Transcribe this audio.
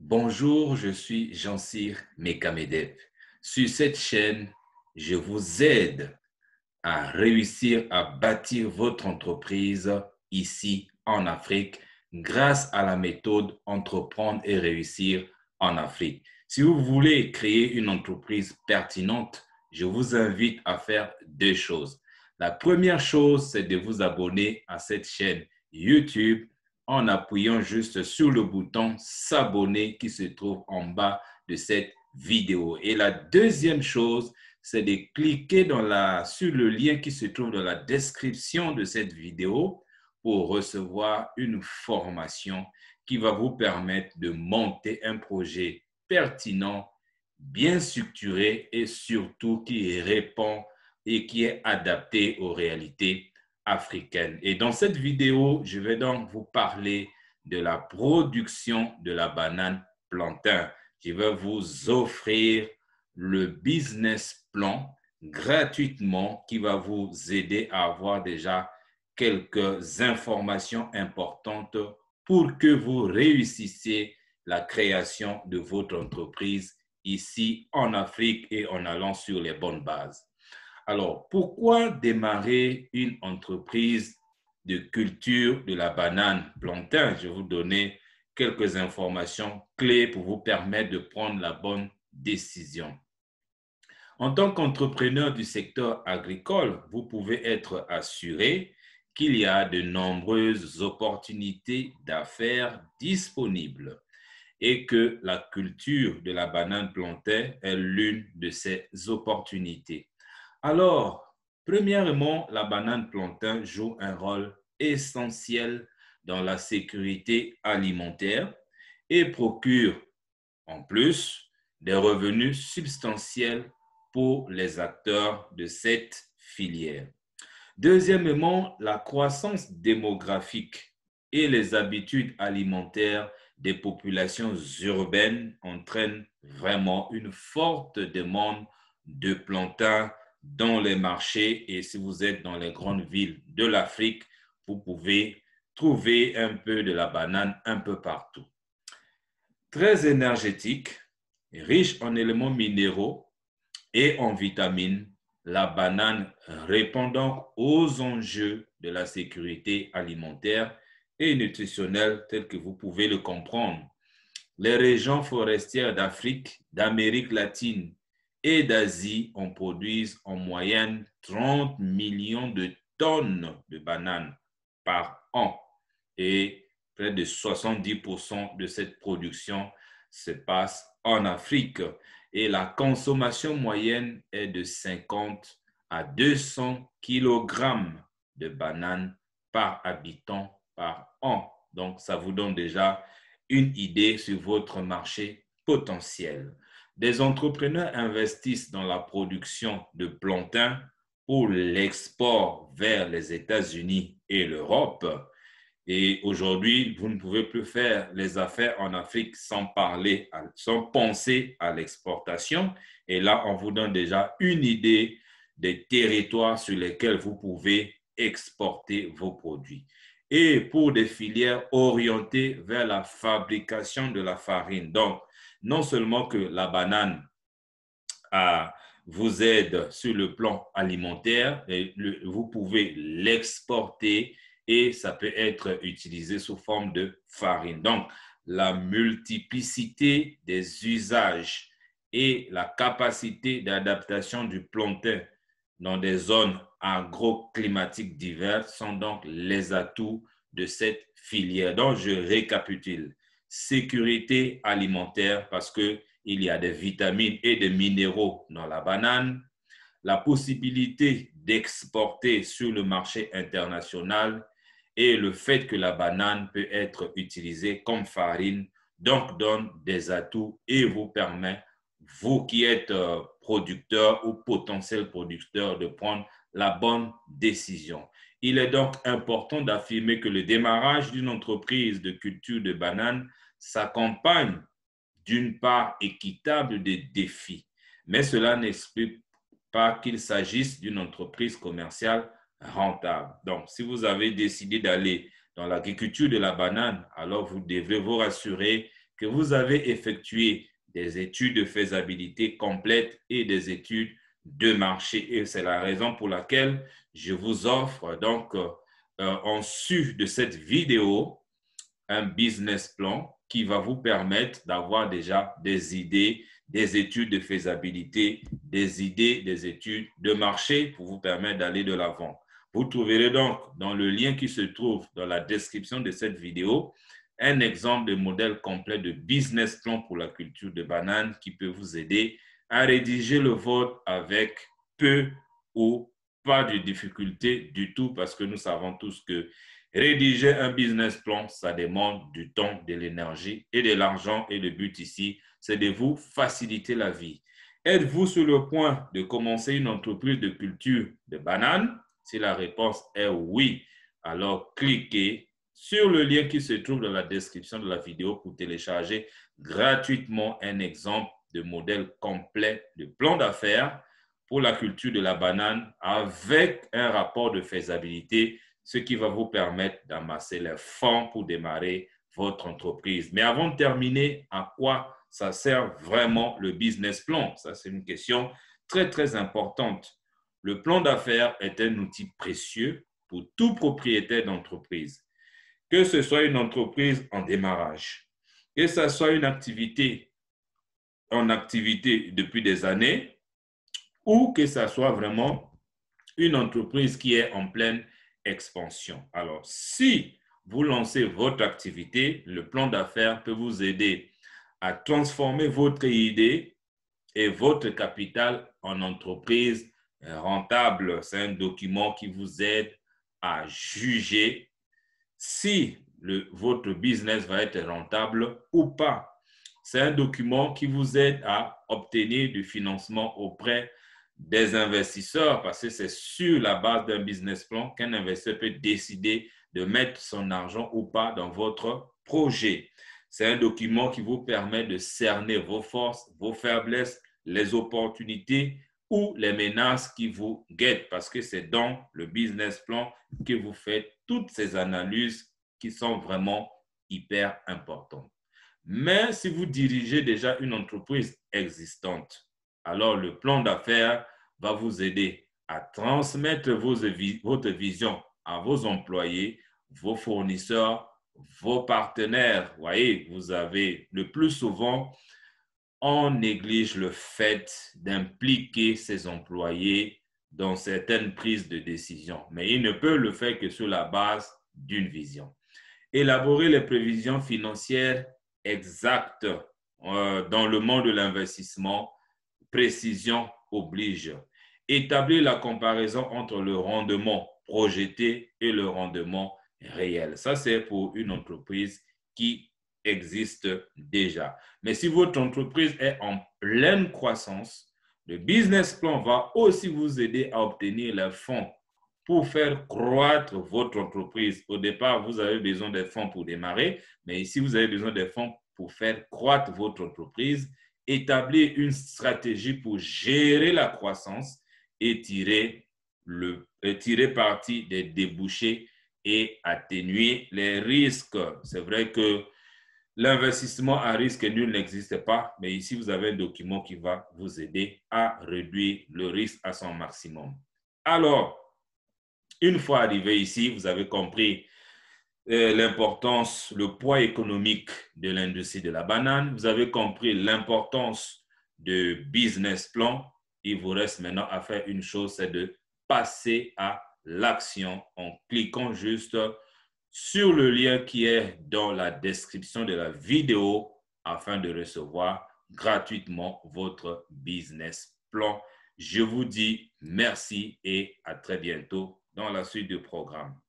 Bonjour, je suis Jansir Mekamedep. Sur cette chaîne, je vous aide à réussir à bâtir votre entreprise ici en Afrique grâce à la méthode Entreprendre et réussir en Afrique. Si vous voulez créer une entreprise pertinente, je vous invite à faire deux choses. La première chose, c'est de vous abonner à cette chaîne YouTube en appuyant juste sur le bouton s'abonner qui se trouve en bas de cette vidéo. Et la deuxième chose, c'est de cliquer sur le lien qui se trouve dans la description de cette vidéo pour recevoir une formation qui va vous permettre de monter un projet pertinent, bien structuré et surtout qui répond et qui est adapté aux réalités africaines. Et dans cette vidéo, je vais donc vous parler de la production de la banane plantain. Je vais vous offrir le business plan gratuitement qui va vous aider à avoir déjà quelques informations importantes pour que vous réussissiez la création de votre entreprise ici en Afrique et en allant sur les bonnes bases. Alors, pourquoi démarrer une entreprise de culture de la banane plantain? Je vais vous donner quelques informations clés pour vous permettre de prendre la bonne décision. En tant qu'entrepreneur du secteur agricole, vous pouvez être assuré qu'il y a de nombreuses opportunités d'affaires disponibles et que la culture de la banane plantain est l'une de ces opportunités. Alors, premièrement, la banane plantain joue un rôle essentiel dans la sécurité alimentaire et procure en plus des revenus substantiels pour les acteurs de cette filière. Deuxièmement, la croissance démographique et les habitudes alimentaires des populations urbaines entraînent vraiment une forte demande de plantain dans les marchés. Et si vous êtes dans les grandes villes de l'Afrique, vous pouvez trouver un peu de la banane un peu partout. Très énergétique, riche en éléments minéraux et en vitamines, la banane répond donc aux enjeux de la sécurité alimentaire et nutritionnelle tels que vous pouvez le comprendre. Les régions forestières d'Afrique, d'Amérique latine et d'Asie en produisent en moyenne 30 millions de tonnes de bananes par an et près de 70% de cette production se passe en Afrique et la consommation moyenne est de 50 à 200 kilogrammes de bananes par habitant par an. Donc, ça vous donne déjà une idée sur votre marché potentiel. Des entrepreneurs investissent dans la production de plantain pour l'export vers les États-Unis et l'Europe. Et aujourd'hui, vous ne pouvez plus faire les affaires en Afrique sans penser à l'exportation. Et là, on vous donne déjà une idée des territoires sur lesquels vous pouvez exporter vos produits. Et pour des filières orientées vers la fabrication de la farine. Donc, non seulement que la banane vous aide sur le plan alimentaire, vous pouvez l'exporter et ça peut être utilisé sous forme de farine. Donc, la multiplicité des usages et la capacité d'adaptation du plantain dans des zones agroclimatiques diverses sont donc les atouts de cette filière. Donc, je récapitule. Sécurité alimentaire parce qu'il y a des vitamines et des minéraux dans la banane, la possibilité d'exporter sur le marché international et le fait que la banane peut être utilisée comme farine, donc donne des atouts et vous permet, vous qui êtes producteur ou potentiel producteur, de prendre la bonne décision. Il est donc important d'affirmer que le démarrage d'une entreprise de culture de banane s'accompagne d'une part équitable des défis, mais cela n'explique pas qu'il s'agisse d'une entreprise commerciale rentable. Donc, si vous avez décidé d'aller dans l'agriculture de la banane, alors vous devrez vous rassurer que vous avez effectué des études de faisabilité complètes et des études de marché. Et c'est la raison pour laquelle je vous offre donc en sus de cette vidéo un business plan qui va vous permettre d'avoir déjà des idées, des études de faisabilité, des idées, des études de marché pour vous permettre d'aller de l'avant. Vous trouverez donc dans le lien qui se trouve dans la description de cette vidéo un exemple de modèle complet de business plan pour la culture de bananes qui peut vous aider à rédiger le vôtre avec peu ou pas de difficulté du tout parce que nous savons tous que rédiger un business plan, ça demande du temps, de l'énergie et de l'argent. Et le but ici, c'est de vous faciliter la vie. Êtes-vous sur le point de commencer une entreprise de culture de bananes? Si la réponse est oui, alors cliquez sur le lien qui se trouve dans la description de la vidéo pour télécharger gratuitement un exemple de modèle complet de plan d'affaires pour la culture de la banane avec un rapport de faisabilité, ce qui va vous permettre d'amasser les fonds pour démarrer votre entreprise. Mais avant de terminer, à quoi ça sert vraiment le business plan? Ça, c'est une question très, très importante. Le plan d'affaires est un outil précieux pour tout propriétaire d'entreprise. Que ce soit une entreprise en démarrage, que ce soit une activité en activité depuis des années, ou que ce soit vraiment une entreprise qui est en pleine expansion. Alors, si vous lancez votre activité, le plan d'affaires peut vous aider à transformer votre idée et votre capital en entreprise rentable. C'est un document qui vous aide à juger si votre business va être rentable ou pas. C'est un document qui vous aide à obtenir du financement auprès des investisseurs parce que c'est sur la base d'un business plan qu'un investisseur peut décider de mettre son argent ou pas dans votre projet. C'est un document qui vous permet de cerner vos forces, vos faiblesses, les opportunités ou les menaces qui vous guettent parce que c'est dans le business plan que vous faites toutes ces analyses qui sont vraiment hyper importantes. Mais si vous dirigez déjà une entreprise existante, alors le plan d'affaires va vous aider à transmettre votre vision à vos employés, vos fournisseurs, vos partenaires. Vous voyez, vous avez le plus souvent, on néglige le fait d'impliquer ses employés dans certaines prises de décision, mais il ne peut le faire que sur la base d'une vision. Élaborer les prévisions financières exactes dans le monde de l'investissement, précision oblige. Établir la comparaison entre le rendement projeté et le rendement réel. Ça, c'est pour une entreprise qui existe déjà. Mais si votre entreprise est en pleine croissance, le business plan va aussi vous aider à obtenir les fonds pour faire croître votre entreprise. Au départ, vous avez besoin des fonds pour démarrer, mais ici, vous avez besoin des fonds pour faire croître votre entreprise, établir une stratégie pour gérer la croissance et tirer parti des débouchés et atténuer les risques. C'est vrai que l'investissement à risque nul n'existe pas, mais ici, vous avez un document qui va vous aider à réduire le risque à son maximum. Alors, une fois arrivé ici, vous avez compris l'importance, le poids économique de l'industrie de la banane. Vous avez compris l'importance de business plan. Il vous reste maintenant à faire une chose, c'est de passer à l'action en cliquant juste sur le lien qui est dans la description de la vidéo afin de recevoir gratuitement votre business plan. Je vous dis merci et à très bientôt dans la suite du programme.